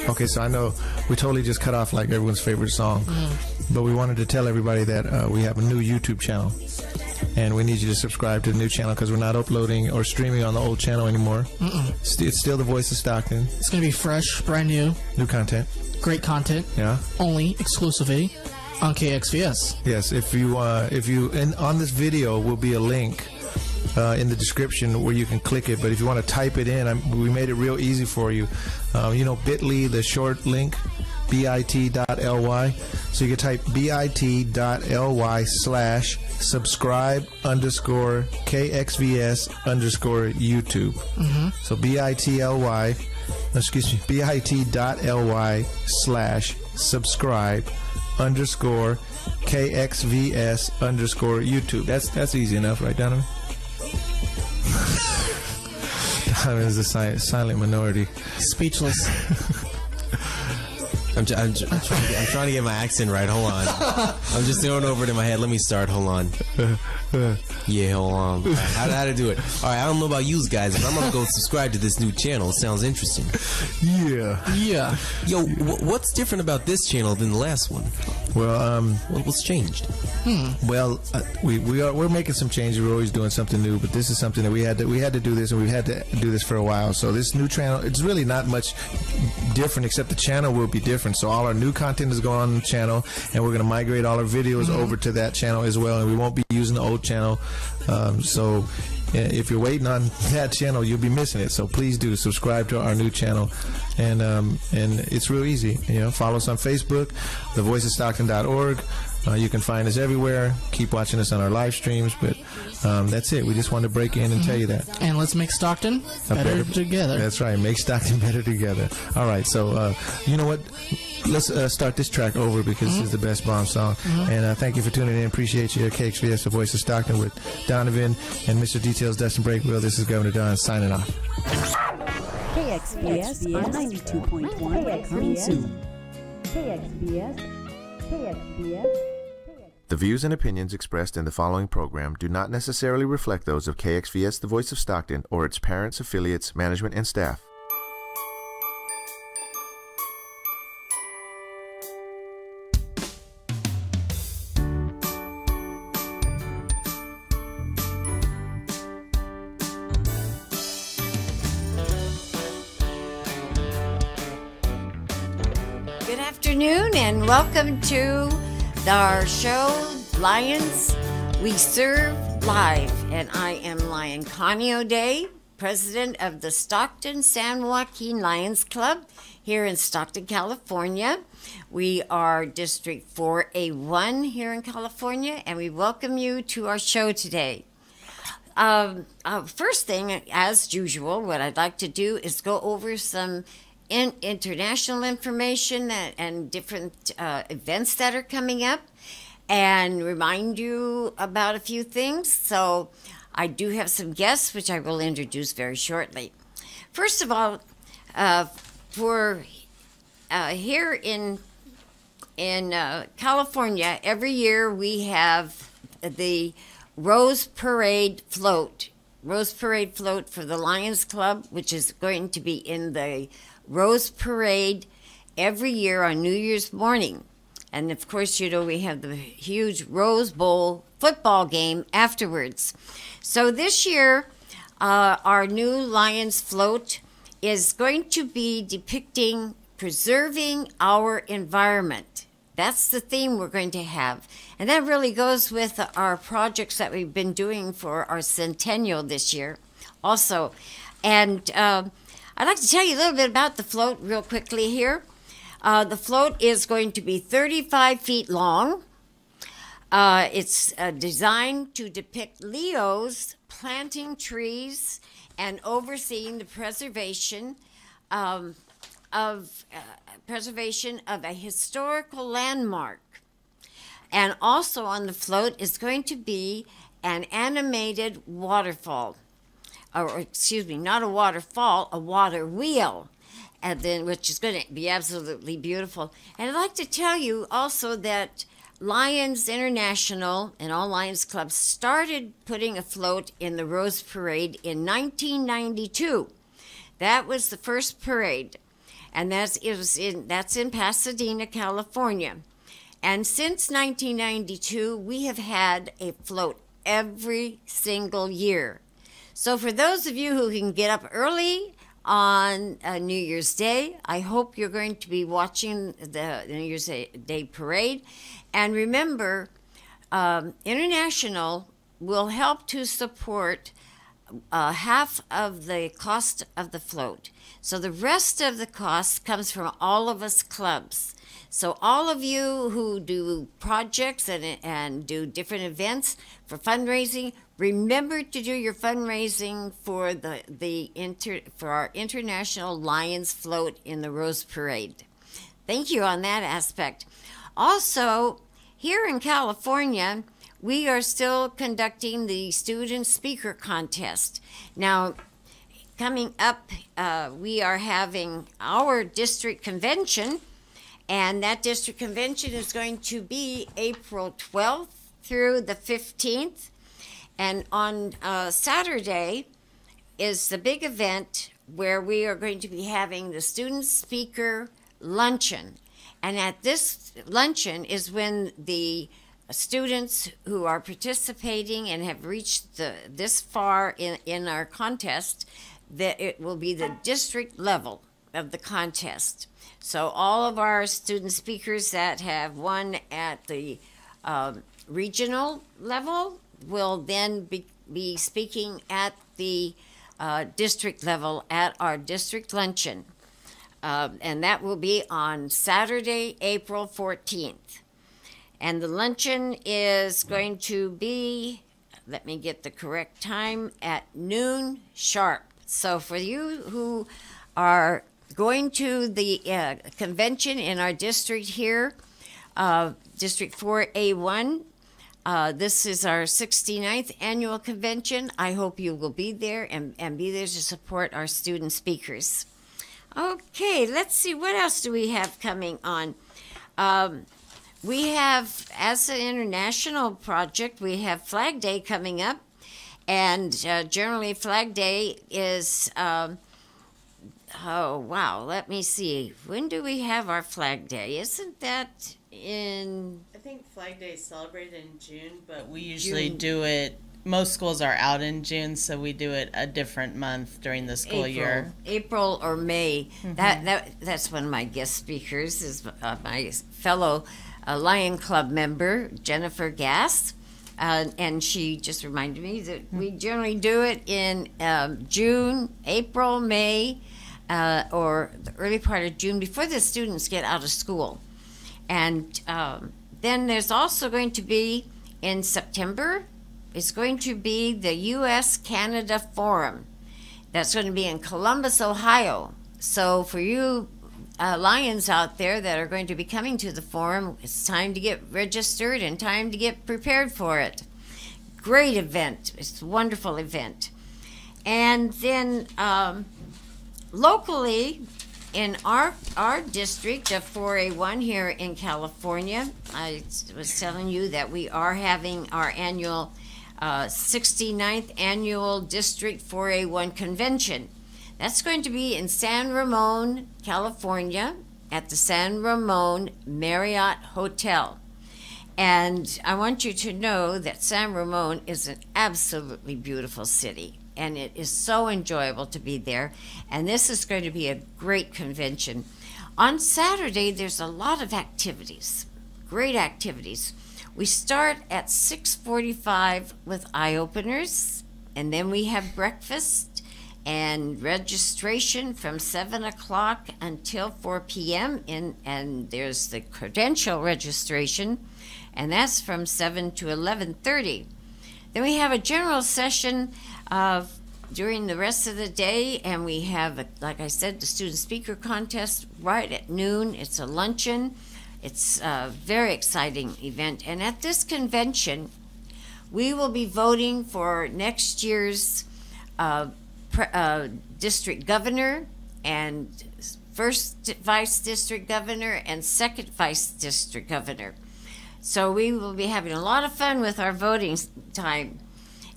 Okay, so I know we totally just cut off like everyone's favorite song, but we wanted to tell everybody that we have a new YouTube channel, and we need you to subscribe to the new channel because we're not uploading or streaming on the old channel anymore. It's still the Voice of Stockton. It's going to be fresh, brand new. New content. Great content. Yeah. Only exclusively on KXVS. Yes, and on this video will be a link in the description where you can click it, but if you want to type it in, we made it real easy for you. Bit.ly, the short link, bit.ly. So you can type bit.ly/subscribe_KXVS_YouTube. So bit.ly/subscribe_KXVS_YouTube. That's easy enough, right, Donovan? Donovan is a silent minority. Speechless. I'm trying to get my accent right. Hold on. I'm just throwing over it in my head. Let me start. Hold on. Yeah, hold on. How to do it? All right, I don't know about you guys, but I'm going to go subscribe to this new channel. It sounds interesting. Yeah. Yo, what's different about this channel than the last one? Well, what's changed? Well, we're making some changes. We're always doing something new, but this is something that we had to do this, and we've had to do this for a while. So this new channel, it's really not much different, except the channel will be different. So all our new content is going on the channel, and we're going to migrate all our videos over to that channel as well, and we won't be using the old channel. So if you're waiting on that channel, you'll be missing it. So please do subscribe to our new channel, and it's real easy. Follow us on Facebook, thevoiceofstockton.org. You can find us everywhere. Keep watching us on our live streams, but that's it. We just wanted to break in and tell you that. And let's make Stockton better together. That's right. Make Stockton better together. All right. So, you know what? Let's start this track over because this is the best bomb song. And thank you for tuning in. Appreciate you. KXVS, the Voice of Stockton with Donovan and Mr. Details, Dustin Breakwell. This is Governor Don signing off. KXVS on 92.1 coming soon. KXVS. The views and opinions expressed in the following program do not necessarily reflect those of KXVS, the Voice of Stockton, or its parents, affiliates, management, and staff. Good afternoon and welcome to our show, Lions We Serve Live. And I am Lion Connie O'Day, president of the Stockton San Joaquin Lions Club here in Stockton, California. We are District 4A1 here in California, and we welcome you to our show today. First thing, as usual, what I'd like to do is go over some international information and different events that are coming up and remind you about a few things. So I do have some guests, which I will introduce very shortly. First of all, for here in California, every year we have the Rose Parade Float. Rose Parade Float for the Lions Club, which is going to be in the Rose Parade every year on New Year's morning. And of course, we have the huge Rose Bowl football game afterwards. So this year, our new Lions float is going to be depicting preserving our environment. That's the theme we're going to have. And that really goes with our projects that we've been doing for our centennial this year also. And I'd like to tell you a little bit about the float real quickly here. The float is going to be 35 feet long. It's designed to depict Leos planting trees and overseeing the preservation of a historical landmark. And also on the float is going to be an animated waterfall. Or excuse me, not a waterfall, a water wheel, and then which is going to be absolutely beautiful. And I'd like to tell you also that Lions International and all Lions clubs started putting a float in the Rose Parade in 1992. That was the first parade. and that's in Pasadena, California. And since 1992, we have had a float every single year. So for those of you who can get up early on New Year's Day, I hope you're going to be watching the New Year's Day parade. And remember, International will help to support half of the cost of the float. So the rest of the cost comes from all of us clubs. So all of you who do projects and do different events for fundraising, remember to do your fundraising for for our International Lions float in the Rose Parade. Thank you on that aspect. Also, here in California, we are still conducting the student speaker contest. Now, coming up, we are having our district convention, and that district convention is going to be April 12th through the 15th. And on Saturday is the big event where we are going to be having the student speaker luncheon. And at this luncheon is when the students who are participating and have reached this far in our contest, that it will be the district level of the contest. So all of our student speakers that have won at the regional level will then be speaking at the district level at our district luncheon. And that will be on Saturday, April 14th. And the luncheon is going to be, let me get the correct time, at noon sharp. So for you who are going to the convention in our district here, District 4A1, this is our 69th annual convention. I hope you will be there and be there to support our student speakers. Okay, let's see, what else do we have coming on? We have, as an international project, we have Flag Day coming up. And generally Flag Day is, oh, wow, let me see. When do we have our Flag Day? Isn't that in... I think Flag Day is celebrated in June, but we usually do it, most schools are out in June, so we do it a different month during the school year. April or May. That's one of my guest speakers, is my fellow Lion Club member, Jennifer Gass. And she just reminded me that we generally do it in June, April, May, or the early part of June before the students get out of school. And then there's also going to be in September, it's going to be the U.S.-Canada Forum. That's going to be in Columbus, Ohio. So for you Lions out there that are going to be coming to the forum, it's time to get registered and time to get prepared for it. Great event. It's a wonderful event. And then locally in our district of 4A1 here in California, I was telling you that we are having our annual 69th annual District 4A1 convention. That's going to be in San Ramon, California, at the San Ramon Marriott Hotel. And I want you to know that San Ramon is an absolutely beautiful city, and it is so enjoyable to be there. And this is going to be a great convention. On Saturday, there's a lot of activities, great activities. We start at 6:45 with eye-openers, and then we have breakfast and registration from 7 o'clock until 4 p.m. And there's the credential registration, and that's from 7 to 11:30. Then we have a general session during the rest of the day, and we have, like I said, the student speaker contest right at noon. It's a luncheon. It's a very exciting event. And at this convention, we will be voting for next year's district governor and first vice district governor and second vice district governor. So we will be having a lot of fun with our voting time.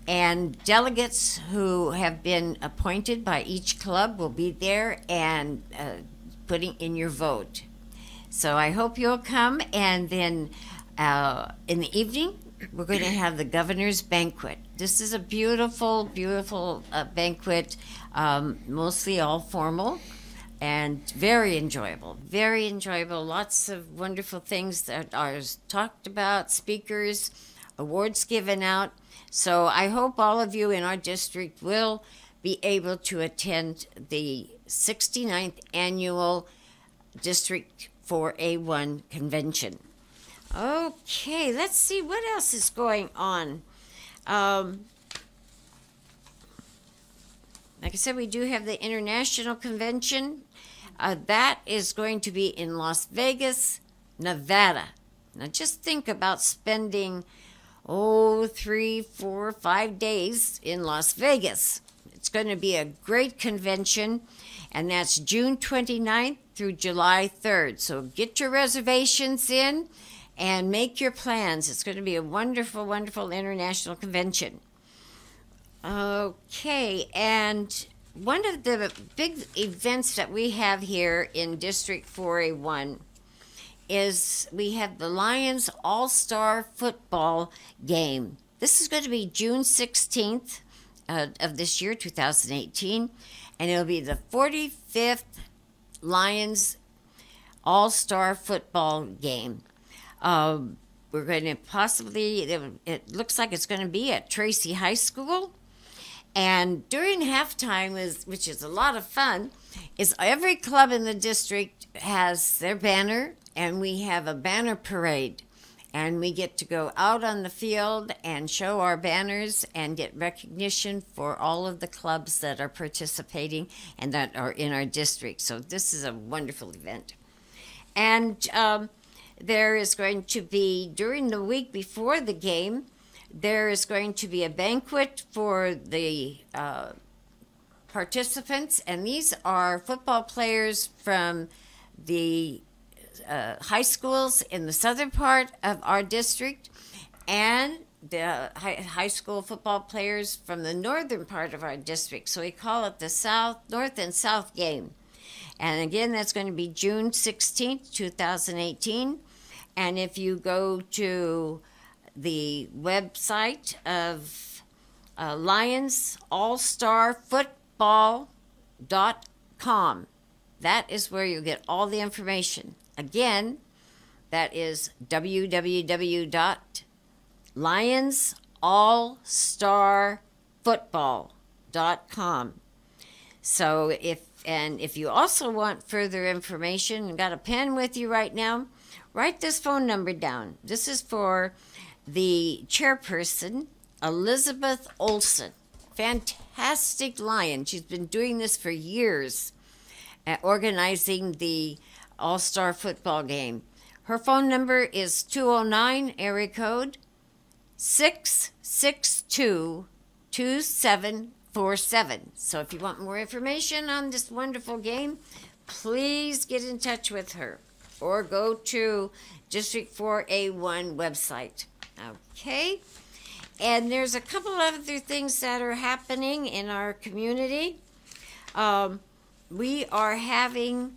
And delegates who have been appointed by each club will be there and putting in your vote. So I hope you'll come, and then in the evening, we're going to have the governor's banquet. This is a beautiful, beautiful banquet, mostly all formal, and very enjoyable. Very enjoyable. Lots of wonderful things that are talked about, speakers, awards given out. So I hope all of you in our district will be able to attend the 69th annual District 4A1 convention. Okay, let's see what else is going on. Like I said, we do have the international convention. That is going to be in Las Vegas, Nevada. Now just think about spending, 3, 4, 5 days in Las Vegas. It's going to be a great convention, and that's June 29th through July 3rd. So get your reservations in and make your plans. It's going to be a wonderful, wonderful international convention. Okay, and one of the big events that we have here in District 4A1 is we have the Lions All-Star Football Game. This is going to be June 16th of this year, 2018, and it'll be the 45th Lions All-Star Football Game. We're going to possibly, it looks like it's going to be at Tracy High School. And during halftime, which is a lot of fun, is every club in the district has their banner, and we have a banner parade. And we get to go out on the field and show our banners and get recognition for all of the clubs that are participating and that are in our district. So this is a wonderful event. And there is going to be, during the week before the game, there is going to be a banquet for the participants, and these are football players from the high schools in the southern part of our district and the high school football players from the northern part of our district. So we call it the North and South game. And again, that's going to be June 16th, 2018. And if you go to the website of lionsallstarfootball.com, that is where you get all the information. Again, that is www.lionsallstarfootball.com. So if you also want further information and got a pen with you right now, write this phone number down. This is for the chairperson, Elizabeth Olson. Fantastic Lion. She's been doing this for years, organizing the All-Star Football Game. Her phone number is 209 area code 662-2747. So if you want more information on this wonderful game, please get in touch with her or go to District 4A1 website. Okay. And there's a couple other things that are happening in our community. We are having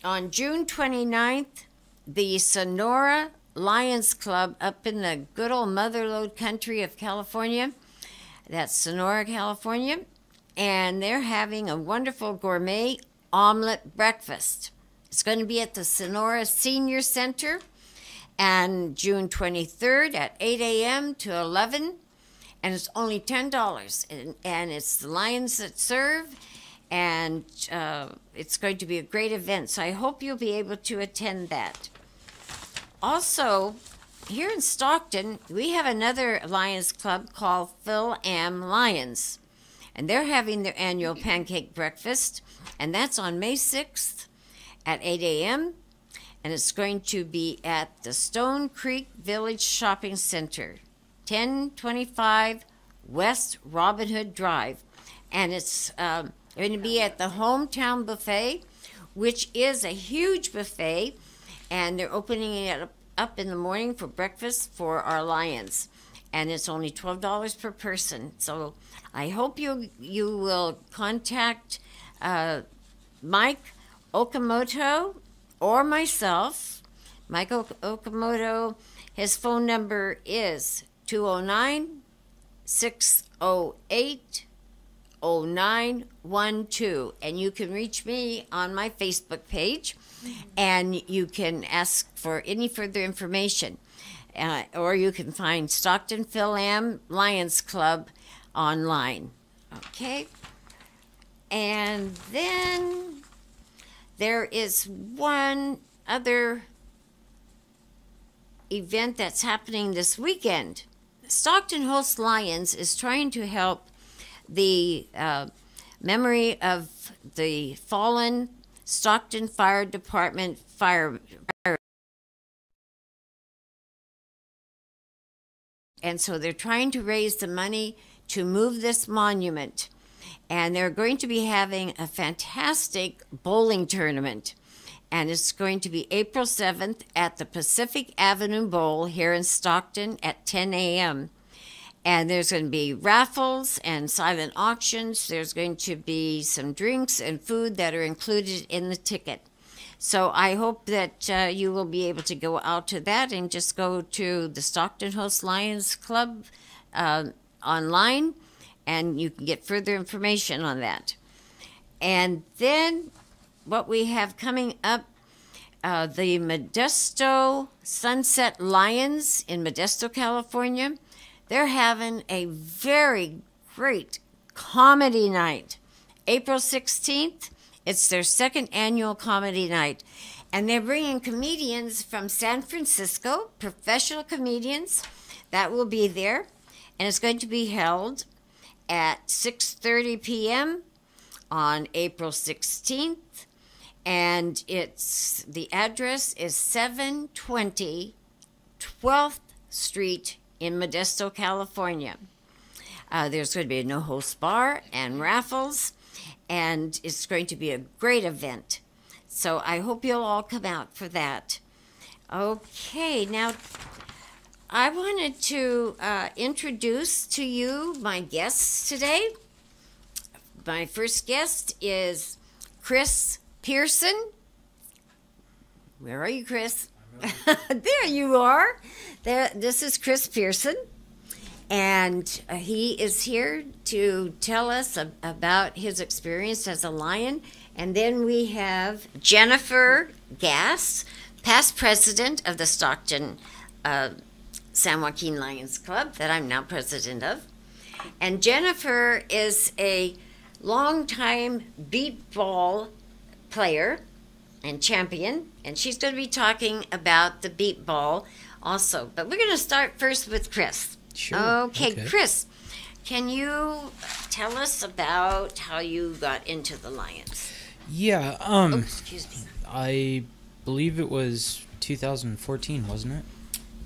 on June 29th, the Sonora Lions Club up in the good old motherlode country of California. That's Sonora, California. And they're having a wonderful gourmet omelet breakfast. It's going to be at the Sonora Senior Center and June 23rd at 8 a.m. to 11. And it's only $10. And it's the Lions that serve. And it's going to be a great event. So I hope you'll be able to attend that. Also, here in Stockton, we have another Lions Club called Phil Am Lions. And they're having their annual pancake breakfast. And that's on May 6th at 8 a.m. And it's going to be at the Stone Creek Village Shopping Center, 1025 West Robin Hood Drive. And it's going to be at the Hometown Buffet, which is a huge buffet. And they're opening it up in the morning for breakfast for our Lions. And it's only $12 per person. So I hope you will contact Mike Okamoto or myself. Mike Okamoto, his phone number is 209-608-0912. And you can reach me on my Facebook page, and you can ask for any further information. Or you can find Stockton Phil-Am Lions Club online. Okay? And then there is one other event that's happening this weekend. Stockton Host Lions is trying to help the memory of the fallen Stockton Fire Department fire. And so they're trying to raise the money to move this monument. And they're going to be having a fantastic bowling tournament. And it's going to be April 7th at the Pacific Avenue Bowl here in Stockton at 10 a.m. And there's going to be raffles and silent auctions. There's going to be some drinks and food that are included in the ticket. So I hope that you will be able to go out to that and just go to the Stockton Host Lions Club online, and you can get further information on that. And then what we have coming up, the Modesto Sunset Lions in Modesto, California, they're having a very great comedy night. April 16th, it's their second annual comedy night. And they're bringing comedians from San Francisco, professional comedians, that will be there. And it's going to be held at 6:30 p.m. on April 16th. And the address is 720 12th Street in Modesto, California. There's going to be a no-host bar and raffles, and it's going to be a great event. So I hope you'll all come out for that. Okay, now I wanted to introduce to you my guests today. My first guest is Kris Pearson. Where are you, Kris? There you are. This is Kris Pearson, and he is here to tell us about his experience as a lion. And then we have Jennifer Gass, past president of the Stockton San Joaquin Lions Club, that I'm now president of. And Jennifer is a longtime beat ball player and champion, and she's going to be talking about the beat ball also. But we're going to start first with Kris. Sure. Okay, Kris, can you tell us about how you got into the Lions? Yeah, Excuse me. I believe it was 2014, wasn't it?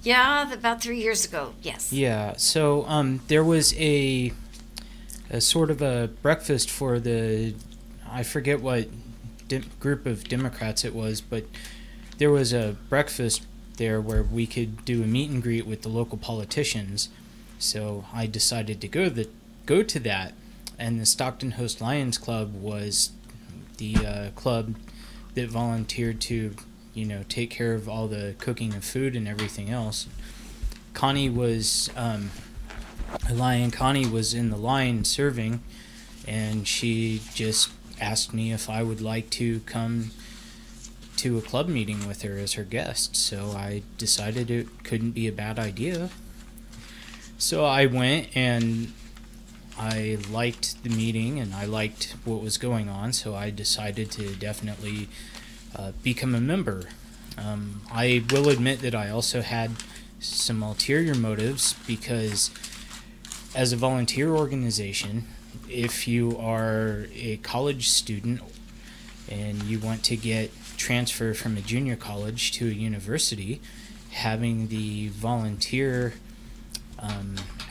Yeah, about 3 years ago, yes. Yeah, so there was a sort of a breakfast for the, I forget what group of Democrats it was, but there was a breakfast there where we could do a meet and greet with the local politicians. So I decided to go to that, and the Stockton Host Lions Club was the club that volunteered to, take care of all the cooking of food and everything else. Connie was Connie was in the line serving, and she just asked me if I would like to come to a club meeting with her as her guest. So I decided it couldn't be a bad idea. So I went, and I liked the meeting and I liked what was going on, so I decided to definitely become a member. I will admit that I also had some ulterior motives, because as a volunteer organization, if you are a college student and you want to get transfer from a junior college to a university, having the volunteer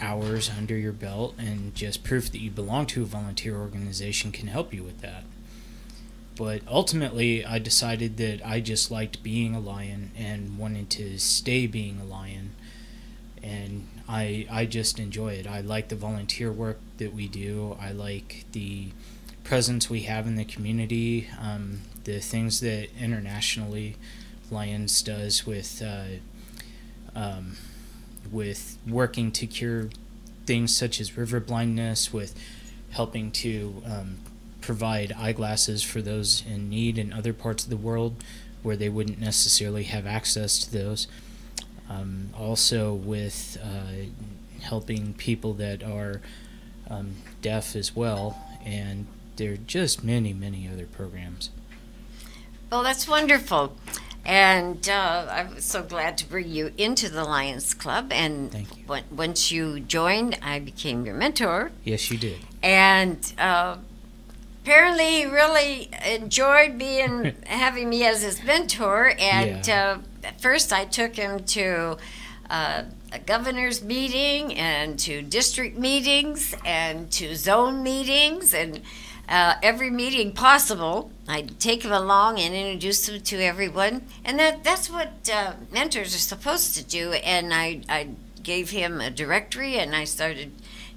hours under your belt and just proof that you belong to a volunteer organization can help you with that. But ultimately, I decided that I just liked being a lion and wanted to stay being a lion, and I just enjoy it. I like the volunteer work that we do. I like the presence we have in the community, the things that internationally Lions does with working to cure things such as river blindness, with helping to provide eyeglasses for those in need in other parts of the world where they wouldn't necessarily have access to those. Also with helping people that are deaf as well, and there are just many, many other programs. Well, that's wonderful. And I'm so glad to bring you into the Lions Club. And Thank you. Once you joined, I became your mentor. Yes, you did. And apparently he really enjoyed having me as his mentor. And at first I took him to a governor's meeting and to district meetings and to zone meetings and every meeting possible. I'd take him along and introduce him to everyone. And that's what mentors are supposed to do. And I gave him a directory, and I started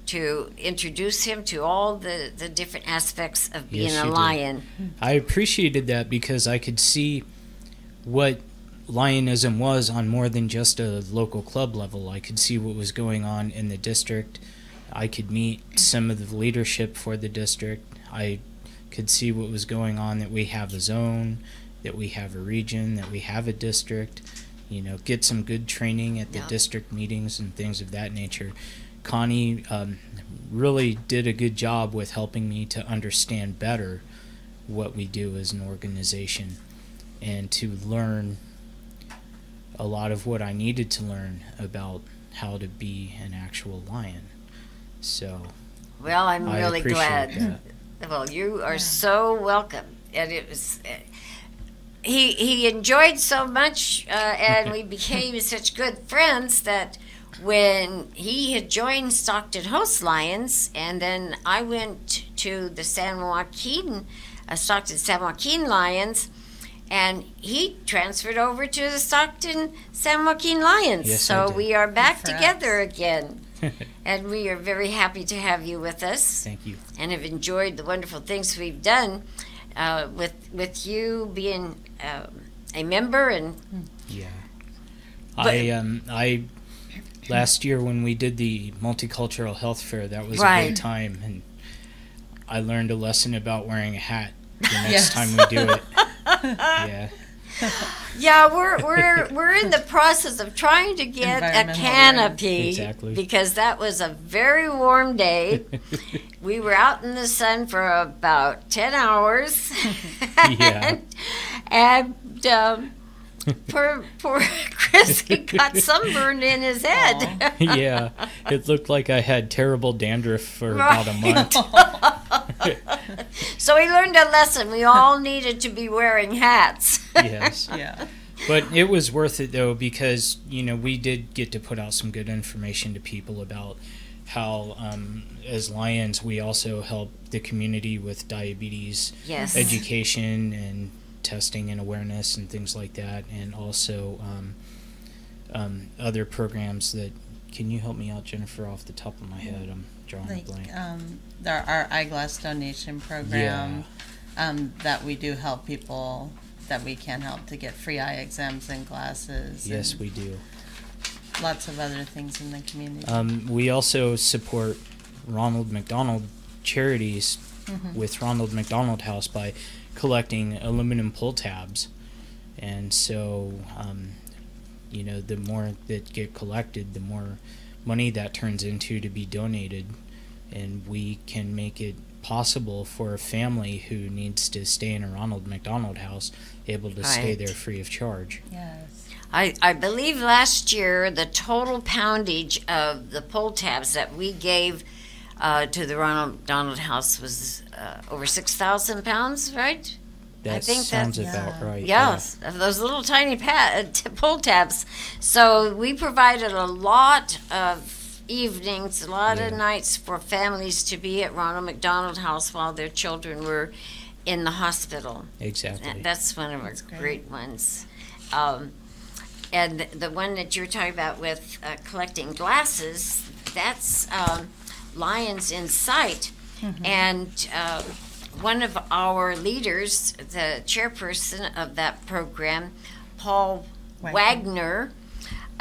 to introduce him to all the different aspects of being Yes, a you did. lion. I appreciated that because I could see what Lionism was on more than just a local club level. I could see what was going on in the district. I could meet some of the leadership for the district. I could see what was going on, that we have a zone, that we have a region, that we have a district, get some good training at the district meetings and things of that nature. Connie really did a good job with helping me to understand better what we do as an organization and to learn a lot of what I needed to learn about how to be an actual lion. So, Well, I'm I really appreciate glad. that. Well, you are so welcome. And it was, he enjoyed so much, and we became such good friends that when he had joined Stockton Host Lions, and then I went to the Stockton San Joaquin Lions, and he transferred over to the Stockton San Joaquin Lions. Yes, I so did. we are back Good for together again. And we are very happy to have you with us. Thank you. And have enjoyed the wonderful things we've done with you being a member. And Yeah. But- I last year when we did the multicultural health fair, that was a Right. great time, and I learned a lesson about wearing a hat the next Yes. time we do it. Yeah. yeah, we're in the process of trying to get a Environmental canopy Exactly. because that was a very warm day. We were out in the sun for about 10 hours. Yeah. and poor Kris got sunburned in his head. Yeah. It looked like I had terrible dandruff for about a month. So we learned a lesson. We all needed to be wearing hats. Yes. Yeah. But it was worth it, though, because, we did get to put out some good information to people about how, as Lions, we also help the community with diabetes Yes. education and testing and awareness and things like that, and also other programs that. Can you help me out, Jennifer, off the top of my head? I'm drawing Like a blank. our eyeglass donation program that we do help people that we can help to get free eye exams and glasses. Yes, and we do. lots of other things in the community. We also support Ronald McDonald Charities with Ronald McDonald House by collecting aluminum pull tabs. And so, the more that get collected, the more money that turns into to be donated. And we can make it possible for a family who needs to stay in a Ronald McDonald House able to stay Right. there free of charge. Yes. I believe last year the total poundage of the pull tabs that we gave to the Ronald McDonald House was over 6,000 pounds, right? That think sounds that's- about right. Yes, of those little tiny pull tabs. So we provided a lot of evenings, a lot of Yeah. nights for families to be at Ronald McDonald House while their children were in the hospital. Exactly. That's one of our great. great ones. And the one that you're talking about with collecting glasses, that's Lions in Sight. And one of our leaders, the chairperson of that program, Paul Wagner,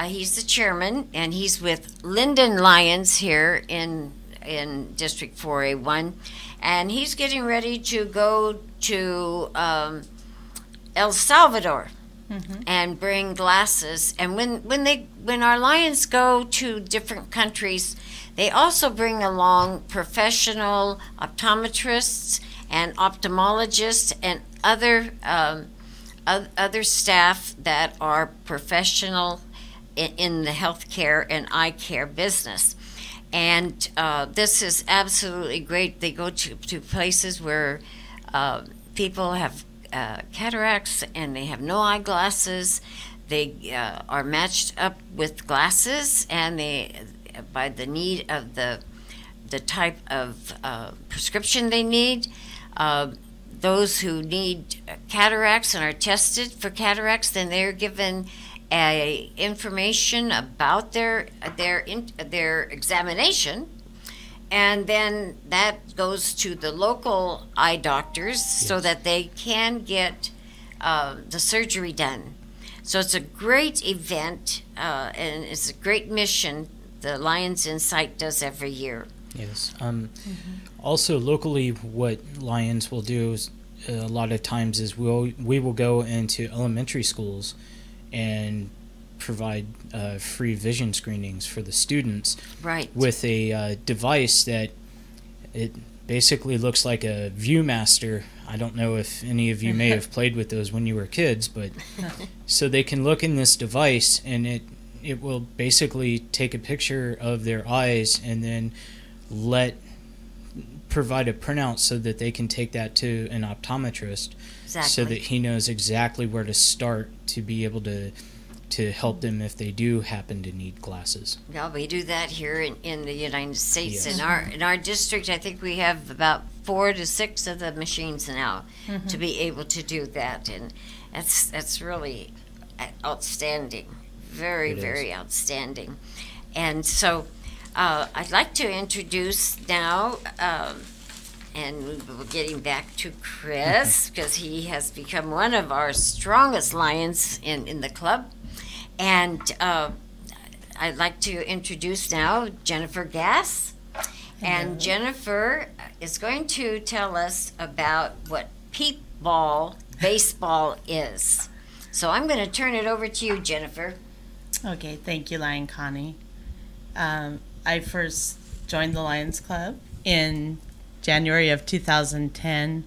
he's the chairman, and he's with Linden Lions here in District 4A1, and he's getting ready to go to El Salvador and bring glasses. And when our Lions go to different countries, they also bring along professional optometrists and ophthalmologists and other staff that are professional in the healthcare and eye care business. And this is absolutely great. They go to places where people have cataracts and they have no eyeglasses. They are matched up with glasses, and by the need of the type of prescription they need. Those who need cataracts and are tested for cataracts, then they're given information about their examination, and then that goes to the local eye doctors so that they can get the surgery done. So it's a great event, and it's a great mission the Lions Insight does every year. Yes. Also, locally, what Lions will do is, a lot of times is we will go into elementary schools and provide free vision screenings for the students. Right. With a device that it basically looks like a ViewMaster. I don't know if any of you may have played with those when you were kids, but so they can look in this device, and it will basically take a picture of their eyes and then provide a printout so that they can take that to an optometrist, so that he knows exactly where to start to be able to help them if they do happen to need glasses. Yeah, we do that here in the United States. Yes. In our district, I think we have about 4 to 6 of the machines now to be able to do that, and that's really outstanding. Very outstanding. And so I'd like to introduce now, and we're getting back to Kris, because he has become one of our strongest Lions in the club. And I'd like to introduce now Jennifer Gass. And Jennifer is going to tell us about what peep ball baseball is. So I'm going to turn it over to you, Jennifer. Okay, thank you, Lion Connie. I first joined the Lions Club in January of 2010,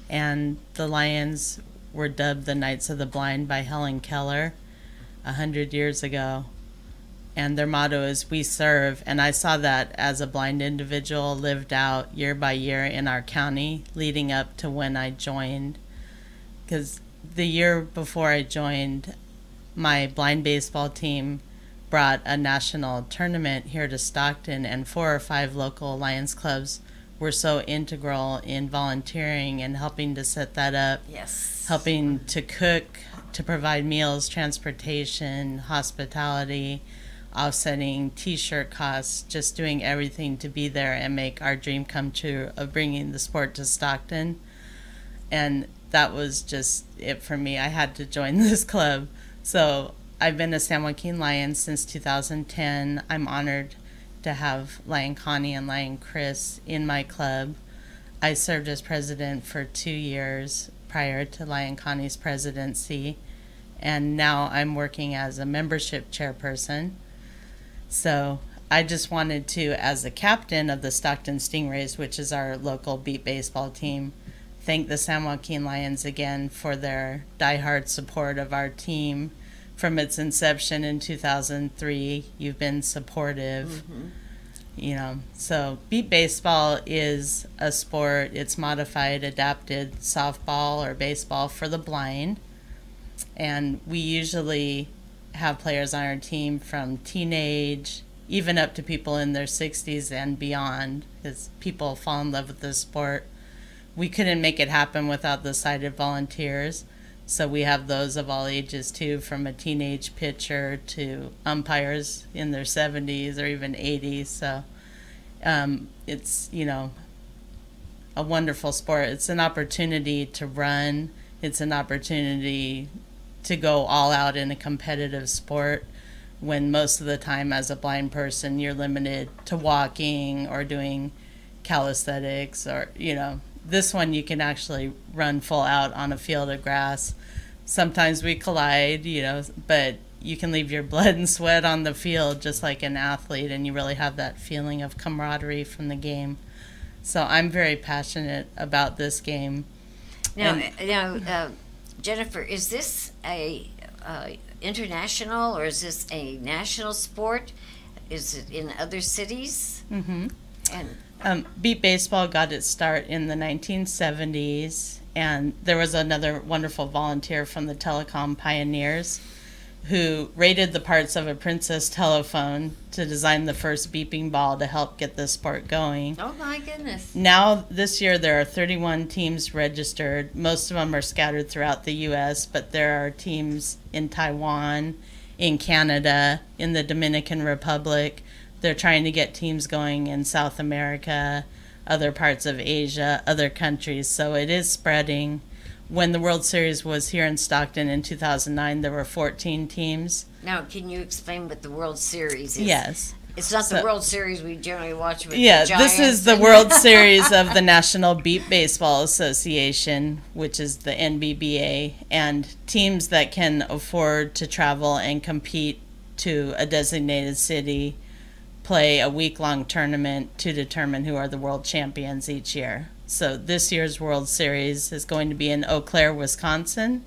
and the Lions were dubbed the Knights of the Blind by Helen Keller 100 years ago. And their motto is "We serve," and I saw that as a blind individual lived out year by year in our county leading up to when I joined. Because the year before I joined, my blind baseball team brought a national tournament here to Stockton, and 4 or 5 local Lions clubs were so integral in volunteering and helping to set that up. Yes. Helping to cook, to provide meals, transportation, hospitality, offsetting t-shirt costs, just doing everything to be there and make our dream come true of bringing the sport to Stockton. And that was just it for me. I had to join this club. So I've been a San Joaquin Lion since 2010. I'm honored to have Lion Connie and Lion Kris in my club. I served as president for 2 years prior to Lion Connie's presidency, and now I'm working as a membership chairperson. So I just wanted to, as the captain of the Stockton Stingrays, which is our local beat baseball team, thank the San Joaquin Lions again for their diehard support of our team. From its inception in 2003, you've been supportive. You know, so beat baseball is a sport. It's modified, adapted softball or baseball for the blind. And we usually have players on our team from teenage, even up to people in their 60s and beyond, because people fall in love with this sport. We couldn't make it happen without the sighted volunteers. So we have those of all ages too, from a teenage pitcher to umpires in their 70s or even 80s. So it's, you know, a wonderful sport. It's an opportunity to run. It's an opportunity to go all out in a competitive sport when most of the time as a blind person you're limited to walking or doing calisthenics or, this one you can actually run full out on a field of grass. Sometimes we collide, but you can leave your blood and sweat on the field just like an athlete, and you really have that feeling of camaraderie from the game. So I'm very passionate about this game. Now, Jennifer, is this a international or is this a national sport? Is it in other cities? Mm-hmm. And Beat Baseball got its start in the 1970s, and there was another wonderful volunteer from the telecom pioneers who raided the parts of a Princess telephone to design the first beeping ball to help get this sport going. oh my goodness! Now, this year, there are 31 teams registered. Most of them are scattered throughout the U.S., but there are teams in Taiwan, in Canada, in the Dominican Republic. They're trying to get teams going in South America, other parts of Asia, other countries. So it is spreading. When the World Series was here in Stockton in 2009, there were 14 teams. Now, can you explain what the World Series is? Yes. It's not the World Series we generally watch with the This Giants is the and- World Series of the National Beat Baseball Association, which is the NBBA, and teams that can afford to travel and compete to a designated city play a week-long tournament to determine who are the world champions each year. So this year's World Series is going to be in Eau Claire, Wisconsin.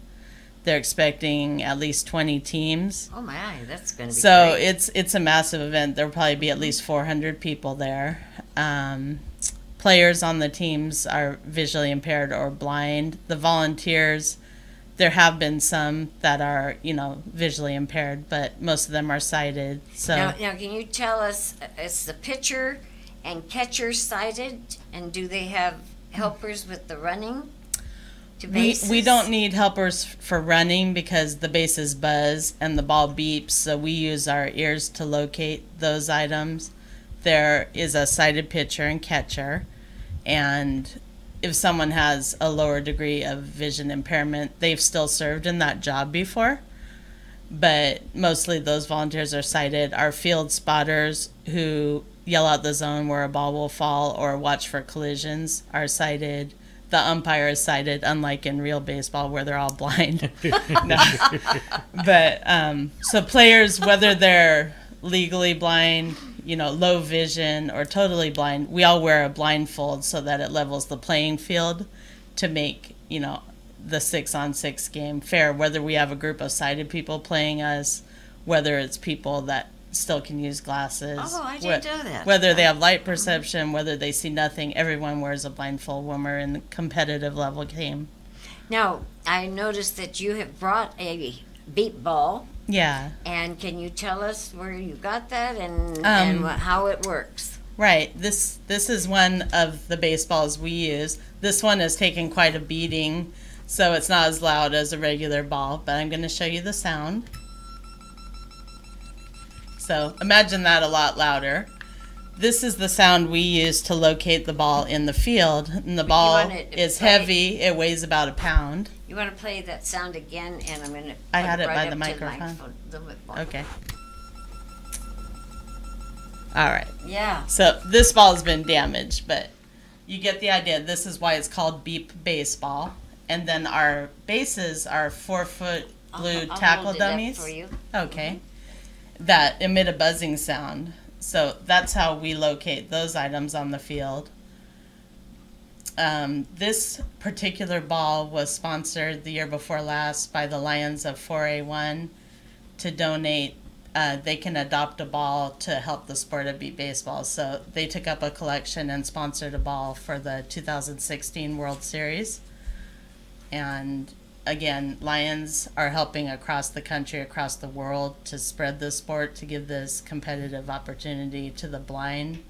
They're expecting at least 20 teams. Oh my, that's going to be So great. it's a massive event. There'll probably be at least 400 people there. Players on the teams are visually impaired or blind. The volunteers, there have been some that are, visually impaired, but most of them are sighted. So Now, can you tell us, is the pitcher and catcher sighted, and do they have helpers with the running to bases? we don't need helpers for running because the bases buzz and the ball beeps, so we use our ears to locate those items. There is a sighted pitcher and catcher, and if someone has a lower degree of vision impairment, they've still served in that job before. But mostly those volunteers are sighted. Our field spotters who yell out the zone where a ball will fall or watch for collisions are sighted. The umpire is sighted, unlike in real baseball where they're all blind. No. But so players, whether they're legally blind, low vision, or totally blind, we all wear a blindfold so that it levels the playing field to make, the 6-on-6 game fair, whether we have a group of sighted people playing us, whether it's people that still can use glasses. Oh, I didn't know that. Whether they have light perception, whether they see nothing, everyone wears a blindfold when we're in the competitive level game. Now, I noticed that you have brought a beat ball, Yeah. and can you tell us where you got that and how it works? Right. This is one of the baseballs we use. This one has taken quite a beating, so it's not as loud as a regular ball, but I'm going to show you the sound. So imagine that a lot louder. This is the sound we use to locate the ball in the field, and the ball is heavy. It weighs about a pound. You want to play that sound again, and I'm going to. I had it right by up the to microphone. microphone. Okay. All right. Yeah. So this ball has been damaged, but you get the idea. This is why it's called Beep Baseball. And then our bases are 4-foot blue I'll tackle hold it up dummies. for you. Okay. That emit a buzzing sound. So that's how we locate those items on the field. This particular ball was sponsored the year before last by the Lions of 4A1 to donate. They can adopt a ball to help the sport of beat baseball. So they took up a collection and sponsored a ball for the 2016 World Series. And again, Lions are helping across the country, across the world to spread the sport, to give this competitive opportunity to the blind.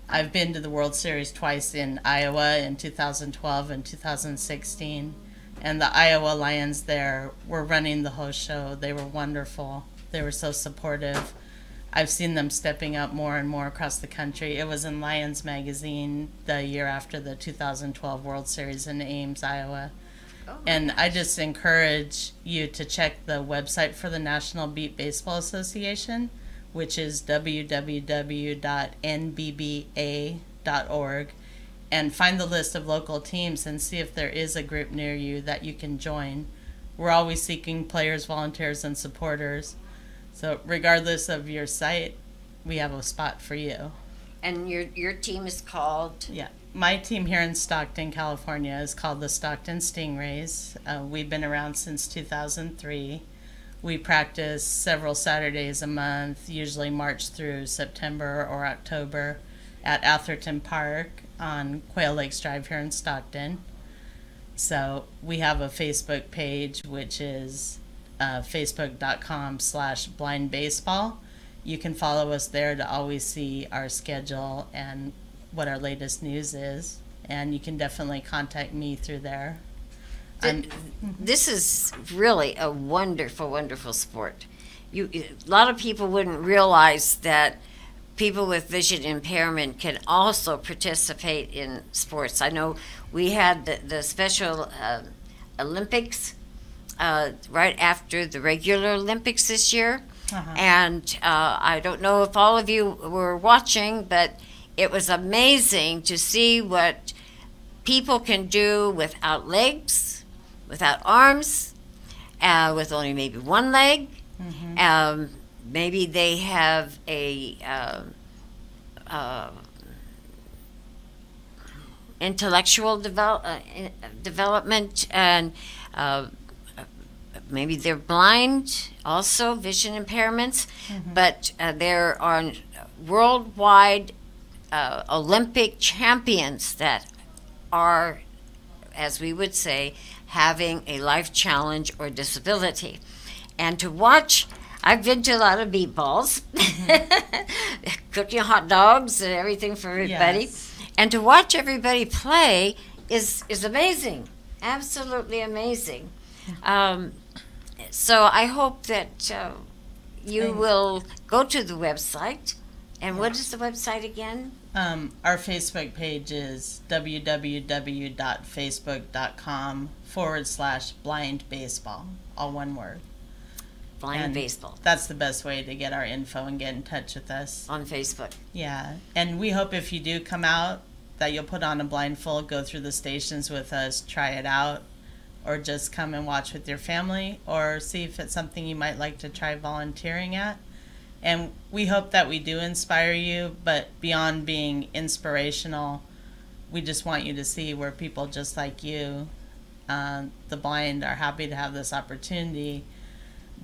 I've been to the World Series twice in Iowa in 2012 and 2016. And the Iowa Lions there were running the whole show. They were wonderful. They were so supportive. I've seen them stepping up more and more across the country. It was in Lions magazine the year after the 2012 World Series in Ames, Iowa. And I just encourage you to check the website for the National Beat Baseball Association, which is www.nbba.org, and find the list of local teams and see if there is a group near you that you can join. We're always seeking players, volunteers, and supporters. So regardless of your site, we have a spot for you. And your team is called? Yeah. My team here in Stockton, California is called the Stockton Stingrays. We've been around since 2003. We practice several Saturdays a month, usually March through September or October, at Atherton Park on Quail Lakes Drive here in Stockton. So we have a Facebook page, which is facebook.com/blindbaseball. You can follow us there to always see our schedule and what our latest news is. And you can definitely contact me through there. This is really a wonderful, wonderful sport. A lot of people wouldn't realize that people with vision impairment can also participate in sports. I know we had the Special Olympics right after the regular Olympics this year. And I don't know if all of you were watching, but it was amazing to see what people can do without legs, without arms, with only maybe one leg. Maybe they have a intellectual development, and maybe they're blind, also vision impairments. But there are worldwide Olympic champions that are, as we would say, having a life challenge or disability. And to watch, I've been to a lot of beat balls, cooking hot dogs and everything for everybody. Yes. And to watch everybody play is amazing, absolutely amazing. So I hope that you will go to the website. And what is the website again? Our Facebook page is www.facebook.com/blindbaseball, all one word. Blind Baseball. That's the best way to get our info and get in touch with us. On Facebook. Yeah, and we hope if you do come out that you'll put on a blindfold, go through the stations with us, try it out, or just come and watch with your family, or see if it's something you might like to try volunteering at. And we hope that we do inspire you, but beyond being inspirational, we just want you to see where people just like you, the blind, are happy to have this opportunity.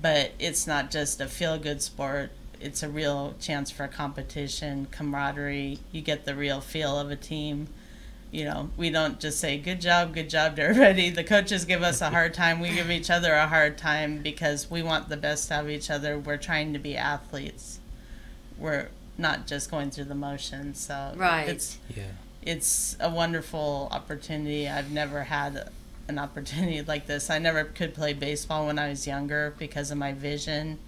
But it's not just a feel-good sport. It's a real chance for competition, camaraderie. You get the real feel of a team. You know, we don't just say, good job to everybody. The coaches give us a hard time. We give each other a hard time because we want the best out of each other. We're trying to be athletes. We're not just going through the motions. So it's a wonderful opportunity. I've never had an opportunity like this. I never could play baseball when I was younger because of my vision.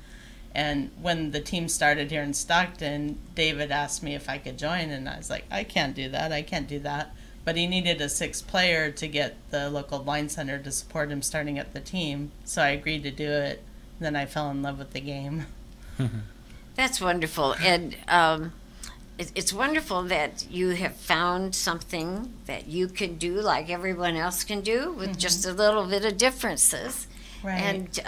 And when the team started here in Stockton, David asked me if I could join, and I was like, I can't do that. But he needed a sixth player to get the local blind center to support him starting at the team. So I agreed to do it. Then I fell in love with the game. That's wonderful. And it's wonderful that you have found something that you can do like everyone else can do with just a little bit of differences. Right. And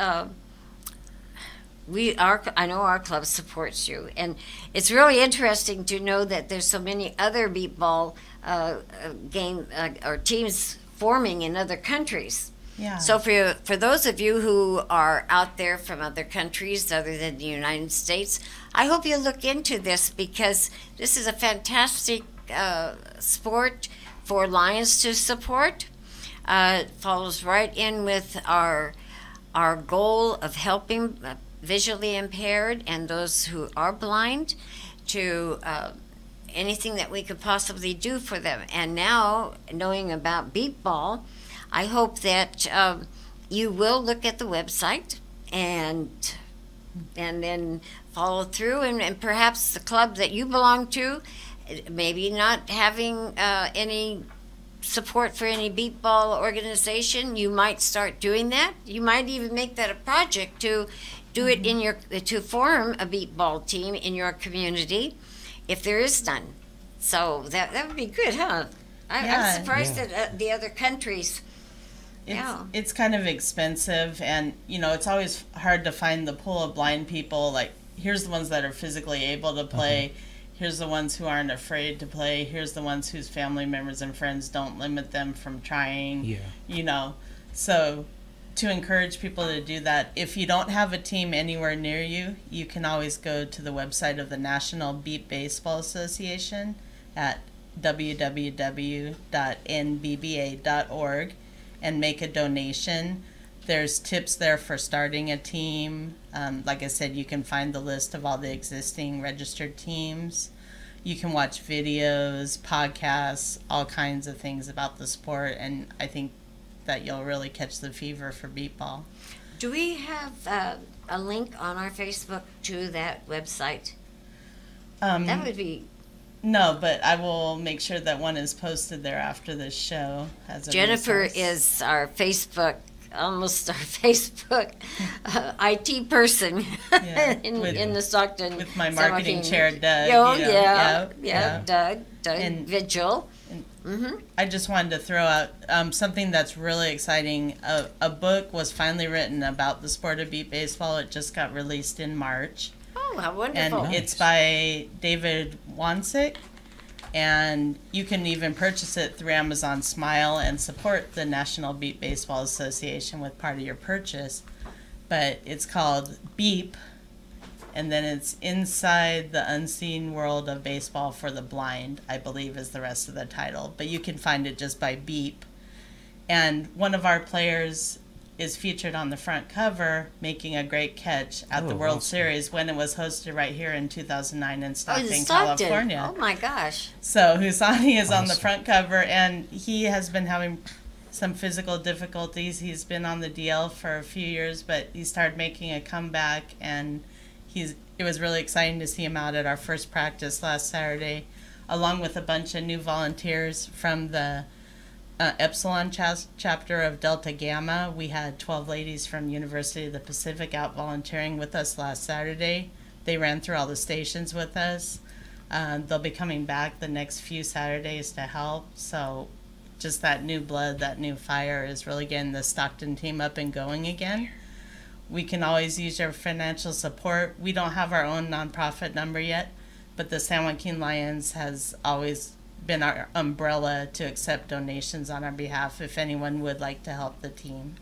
I know our club supports you. And it's really interesting to know that there's so many other beat ball or teams forming in other countries. Yeah. So for those of you who are out there from other countries other than the United States, I hope you look into this, because this is a fantastic sport for Lions to support. It follows right in with our goal of helping visually impaired and those who are blind to anything that we could possibly do for them. And now, knowing about beat ball, I hope that you will look at the website and and then follow through, and perhaps the club that you belong to, maybe not having any support for any beat ball organization, you might start doing that. You might even make that a project to do it in your, to form a beat ball team in your community, if there is none. So that would be good, huh? I'm surprised at the other countries. It's kind of expensive, and it's always hard to find the pool of blind people. Like, here's the ones that are physically able to play. Here's the ones who aren't afraid to play. Here's the ones whose family members and friends don't limit them from trying. So to encourage people to do that, if you don't have a team anywhere near you, you can always go to the website of the National Beat Baseball Association at www.nbba.org and make a donation. There's tips there for starting a team. Like I said, you can find the list of all the existing registered teams. You can watch videos, podcasts, all kinds of things about the sport, and I think that you'll really catch the fever for beat ball. Do we have a link on our Facebook to that website? That would be... No, but I will make sure that one is posted there after this show. As a Jennifer resource. is our Facebook, almost our Facebook IT person in the Stockton. With my marketing chair, Doug. Doug and Vigil. I just wanted to throw out something that's really exciting. A book was finally written about the sport of beat baseball. It just got released in March. Oh, how wonderful. And it's by David Wansick, and you can even purchase it through Amazon Smile and support the National Beat Baseball Association with part of your purchase. But it's called Beep, and then it's Inside the Unseen World of Baseball for the Blind, I believe is the rest of the title. But you can find it just by Beep. And one of our players is featured on the front cover making a great catch at the World Series when it was hosted right here in 2009 in Stockton, California. Oh my gosh. So Husani is on the front cover, and he has been having some physical difficulties. He's been on the DL for a few years, but he started making a comeback, and it was really exciting to see him out at our first practice last Saturday, along with a bunch of new volunteers from the Epsilon chapter of Delta Gamma. We had 12 ladies from University of the Pacific out volunteering with us last Saturday. They ran through all the stations with us. They'll be coming back the next few Saturdays to help. So just that new blood, that new fire is really getting the Stockton team up and going again. We can always use your financial support. We don't have our own nonprofit number yet, but the San Joaquin Lions has always been our umbrella to accept donations on our behalf if anyone would like to help the team.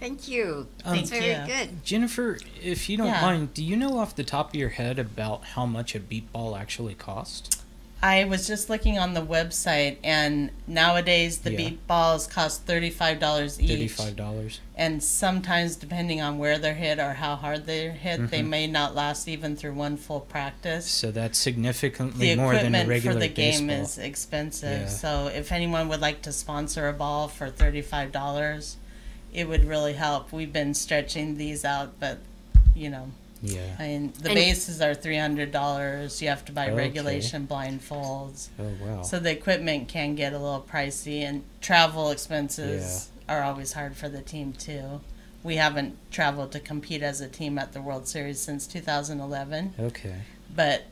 Thank you. Thank That's very you. good. Jennifer, if you don't mind, do you know off the top of your head about how much a beat ball actually costs? I was just looking on the website, and nowadays the beat balls cost $35 each. $35. And sometimes, depending on where they're hit or how hard they're hit, they may not last even through one full practice. So that's significantly more than a regular baseball. The equipment for the game baseball. is expensive. Yeah. So if anyone would like to sponsor a ball for $35, it would really help. We've been stretching these out, but Yeah. I mean, the bases are $300. You have to buy regulation blindfolds. Oh, wow. So the equipment can get a little pricey, and travel expenses are always hard for the team too. We haven't traveled to compete as a team at the World Series since 2011. Okay. But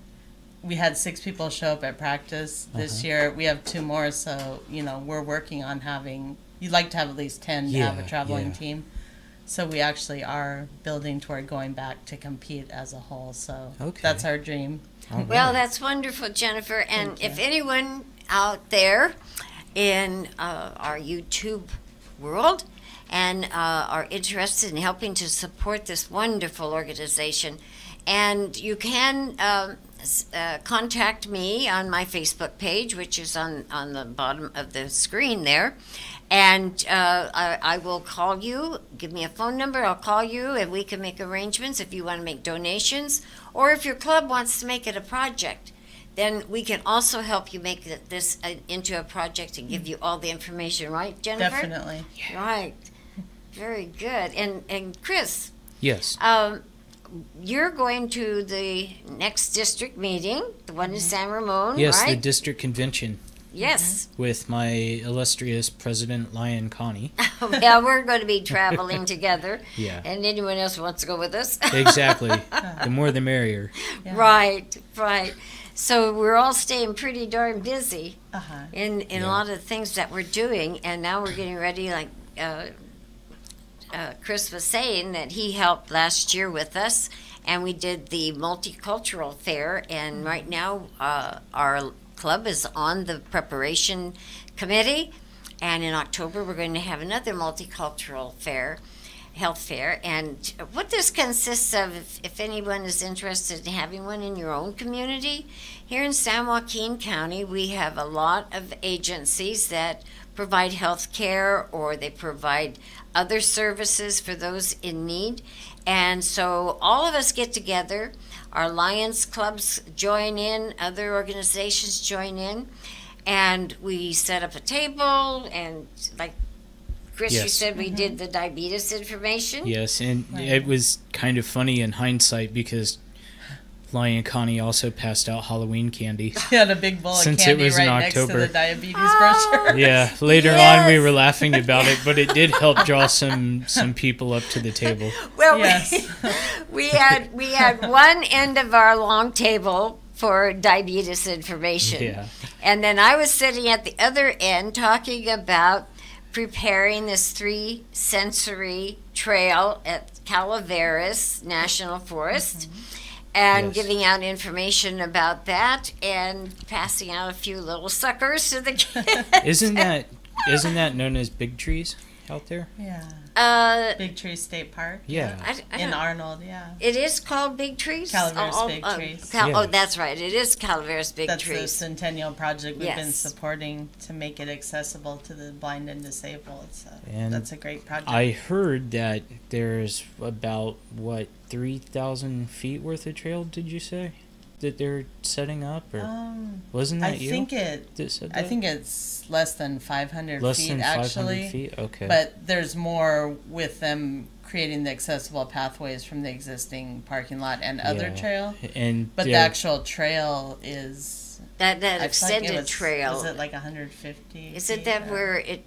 we had 6 people show up at practice this year. We have 2 more, so we're working on having. You'd like to have at least 10 to have a traveling team. So we actually are building toward going back to compete as a whole. So that's our dream. Well, that's wonderful, Jennifer. And if anyone out there in our YouTube world and are interested in helping to support this wonderful organization, and you can contact me on my Facebook page, which is on the bottom of the screen there. And I will call you. Give me a phone number. I'll call you, and we can make arrangements if you want to make donations, or if your club wants to make it a project. Then we can also help you make this into a project and give you all the information. Right, Jennifer? Definitely. Right. Very good. And Kris. Yes. you're going to the next district meeting, the one in San Ramon, Yes, right? the district convention Yes. with my illustrious President Lion Connie. Yeah, we're going to be traveling together. Yeah. And anyone else who wants to go with us. Exactly. The more the merrier. Yeah. Right, right. So we're all staying pretty darn busy in a lot of things that we're doing, and now we're getting ready. Like Kris was saying, that he helped last year with us, and we did the multicultural fair. And right now, our club is on the preparation committee, and in October we're going to have another multicultural fair. Health fair. And what this consists of, if anyone is interested in having one in your own community, here in San Joaquin County, we have a lot of agencies that provide health care, or they provide other services for those in need. And so all of us get together, our Lions clubs join in, other organizations join in, and we set up a table, and like Kris, you Yes. said we did the diabetes information. Yes, and it was kind of funny in hindsight because Lion Connie also passed out Halloween candy. She had a big bowl Since of it candy was in right next to October. the diabetes brochure. Yeah, later on we Yes. were laughing about it, but it did help draw some people up to the table. Well, Yes. we had one end of our long table for diabetes information, Yeah. and then I was sitting at the other end talking about preparing this 3 sensory trail at Calaveras National Forest. And Yes. giving out information about that, and passing out a few little suckers to the kids. Isn't that known as big trees out there? Yeah. Big Tree State Park. Yeah. I In don't- Arnold, yeah. It is called Big Trees? Calaveras Big Trees. Yeah. Oh, that's right. It is Calaveras Big That's the Trees. Centennial Project we've been Yes. supporting to make it accessible to the blind and disabled. So And that's a great project. I heard that there's about 3,000 feet worth of trail. Did you say that they're setting up, or wasn't that I you? think it. that said I that? think it's less than 500 less feet than actually. 500 feet. Okay. But there's more with them creating the accessible pathways from the existing parking lot and other Yeah. trail. and But the they're- actual trail is That I feel like extended it was, trail. Is it like 150? Is it feet that or- where it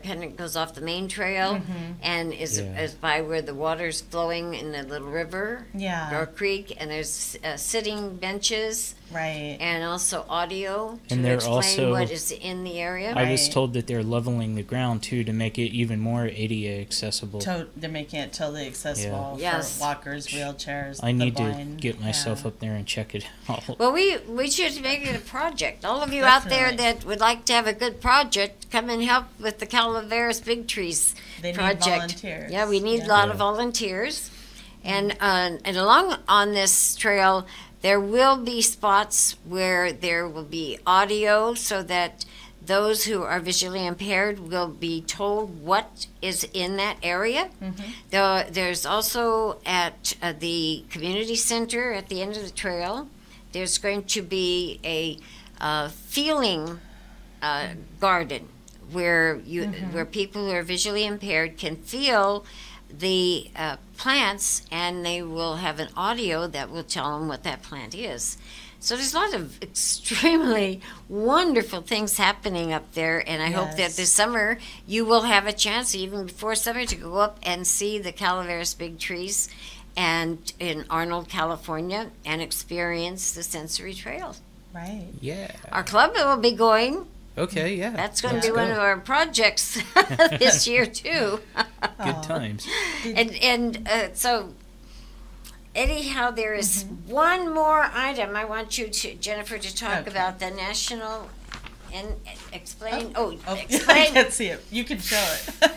kind of goes off the main trail and is Yeah. is by where the water's flowing in the little river Yeah. or creek, and there's sitting benches Right. and also audio to And they're explain also- what is in the area? I was Right. told that they're leveling the ground too to make it even more ADA accessible. They're making it totally accessible Yeah. Yes. for walkers, wheelchairs. I the need to blind. get myself Yeah. up there and check it out. Well, we should make it a project. All of you out there Definitely. that would like to have a good project, come and help with the Calaveras Big Trees They need project. volunteers. Yeah, we need Yeah. a lot Yeah. of volunteers. And along on this trail, there will be spots where there will be audio, so that those who are visually impaired will be told what is in that area. There's also at the community center at the end of the trail, there's going to be a feeling garden where where people who are visually impaired can feel the plants, and they will have an audio that will tell them what that plant is. So there's a lot of extremely wonderful things happening up there, and I hope that Yes. this summer you will have a chance, even before summer, to go up and see the Calaveras Big Trees and in Arnold, California, and experience the sensory trails. Right. Yeah. Our club will be going. Okay, yeah. That's going to Let's be one go. of our projects this year too. Good times. So anyhow, there is one more item I want you to, Jennifer, to talk Okay. about, the national and explain. Oh, I explain. can't see it. You can show it.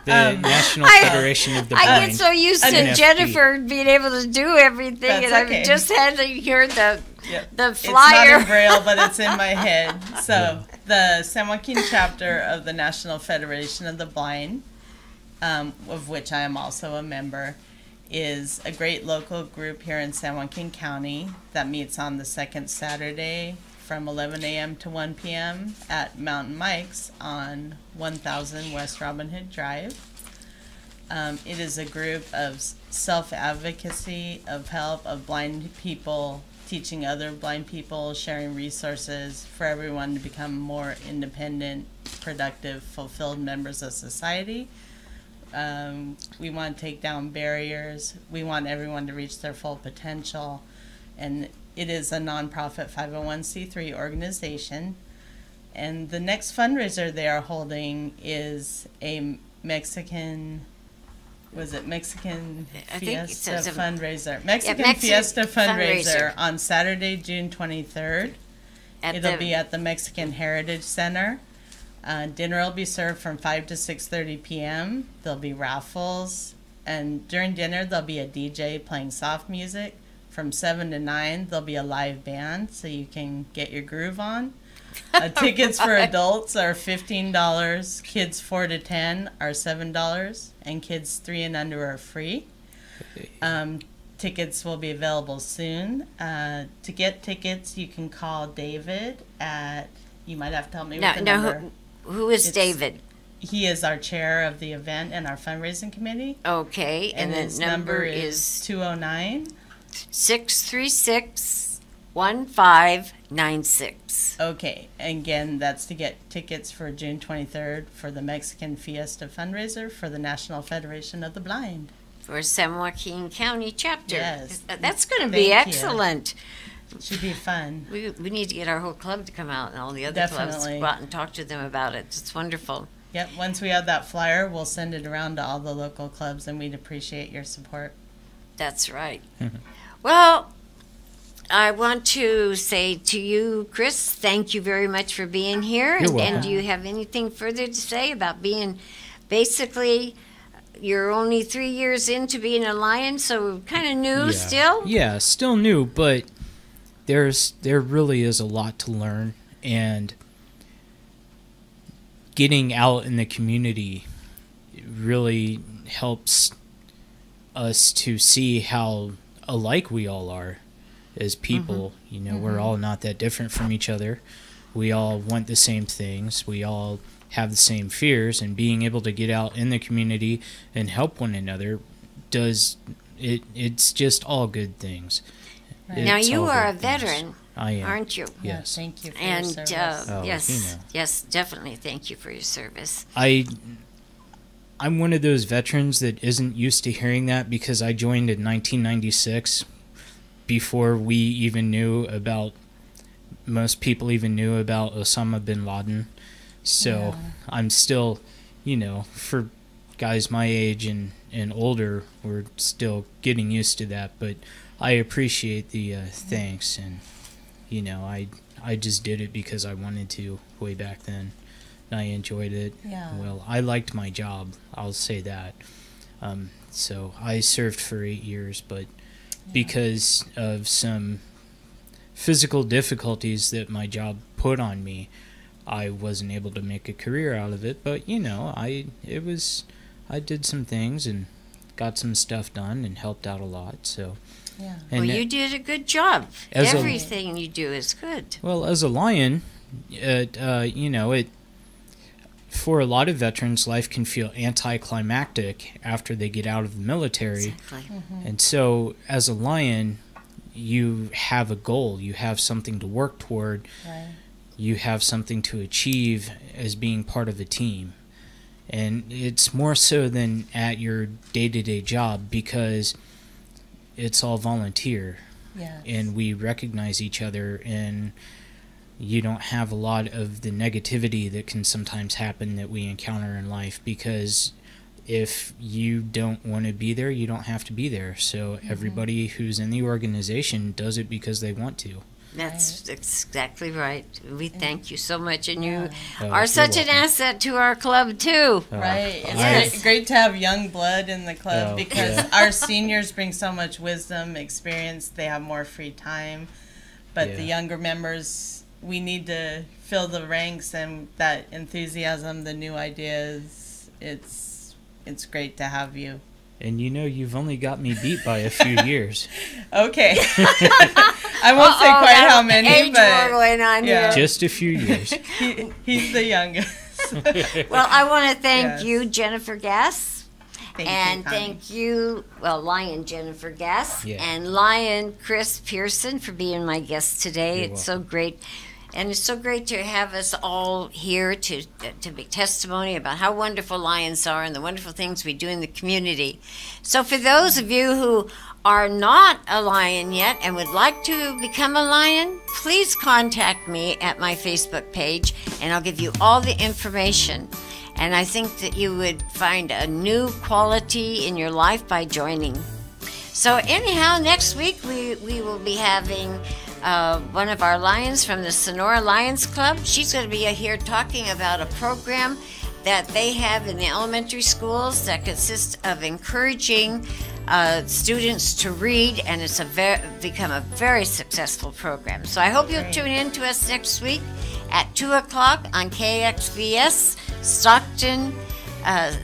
The National I- Federation of the I Blind. get so used to NFB. Jennifer being able to do everything, That's and okay. I've just had to hear the Yep. the It's not flyer. in Braille, but it's in my head. So the San Joaquin chapter of the National Federation of the Blind, of which I am also a member, is a great local group here in San Joaquin County that meets on the second Saturday from 11 a.m. to 1 p.m. at Mountain Mike's on 1000 West Robin Hood Drive. It is a group of self-advocacy, of help, of blind people, teaching other blind people, sharing resources for everyone to become more independent, productive, fulfilled members of society. We want to take down barriers. We want everyone to reach their full potential. And it is a nonprofit 501c3 organization. And the next fundraiser they are holding is a Mexican Fiesta fundraiser. Mexican Fiesta fundraiser on Saturday, June 23rd. It'll be at the Mexican Heritage Center. Dinner will be served from 5 to 6:30 p.m. There'll be raffles. And during dinner, there'll be a DJ playing soft music. From 7 to 9, there'll be a live band so you can get your groove on. Tickets for adults are $15. Kids 4 to 10 are $7. And kids 3 and under are free. Tickets will be available soon. To get tickets, you can call David at, you might have to help me with the number. Who is David? He is our chair of the event and our fundraising committee. Okay, and his the number is 209 636 1596. Okay, again, that's to get tickets for June 23rd for the Mexican Fiesta fundraiser for the National Federation of the Blind. For San Joaquin County chapter. Yes. That's going to be excellent. Should be fun. We need to get our whole club to come out and all the other clubs to go out and talk to them about it. It's wonderful. Yep, once we have that flyer, we'll send it around to all the local clubs, and we'd appreciate your support. That's right. Well, I want to say to you, Kris, thank you very much for being here. You're welcome. And do you have anything further to say about being basically, you're only 3 years into being a Lion, so kind of new still? Yeah, still new, but there really is a lot to learn, and getting out in the community really helps us to see how alike we all are as people. You know, we're all not that different from each other. We all want the same things. We all have the same fears, and being able to get out in the community and help one another it's just all good things. Right. Now, It's you all are a good things. veteran, I am. aren't you? Yes. Thank you for And your service. yes, definitely thank you for your service. I'm one of those veterans that isn't used to hearing that, because I joined in 1996 before most people even knew about Osama bin Laden. So I'm still, for guys my age and older, we're still getting used to that. But I appreciate the thanks, and I just did it because I wanted to way back then. I enjoyed it. Yeah. Well, I liked my job, I'll say that. So I served for 8 years, but because of some physical difficulties that my job put on me, I wasn't able to make a career out of it. But I did some things and got some stuff done and helped out a lot. So Yeah. Well, you did a good job. As a- Everything you do is good. Well, as a Lion, for a lot of veterans, life can feel anticlimactic after they get out of the military. Exactly. And so, as a Lion, you have a goal. You have something to work toward. Right. You have something to achieve as being part of a team. And it's more so than at your day-to-day job, because it's all volunteer. Yes. And we recognize each other, and you don't have a lot of the negativity that can sometimes happen that we encounter in life, because if you don't want to be there, you don't have to be there. So everybody who's in the organization does it because they want to. That's exactly right. We thank you so much, and you Oh, are you're such an welcome. asset to our club too. Right. It's Yes. great to have young blood in the club, Oh, because yeah. our seniors bring so much wisdom, experience. They have more free time. But the Yeah. younger members, we need to fill the ranks, and that enthusiasm, the new ideas. It's great to have you. And you've only got me beat by a few years. Okay. I won't say quite how many, age but war going on yeah. here. Just a few years. he's the youngest. Well, I want to thank Yes. you, Jennifer Gass, And Connie. thank you, Lion Jennifer Gass Yeah. and Lion Kris Pearson for being my guest today. You're It's so great. And it's so great to have us all here to be testimony about how wonderful lions are and the wonderful things we do in the community. So for those of you who are not a lion yet and would like to become a lion, please contact me at my Facebook page and I'll give you all the information. And I think that you would find a new quality in your life by joining. So anyhow, next week we will be having one of our lions from the Sonora Lions Club. She's going to be here talking about a program that they have in the elementary schools that consists of encouraging students to read, and it's become a very successful program. So I hope you'll tune in to us next week at 2 o'clock on KXVS Stockton,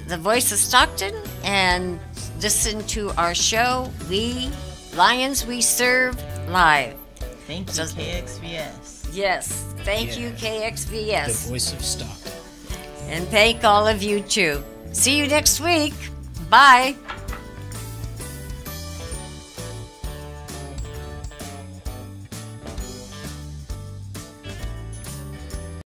the voice of Stockton, and listen to our show, We Lions We Serve, live. Thank you, KXVS. Yes, thank you, The KXVS. voice of Stockton. And thank all of you, too. See you next week. Bye.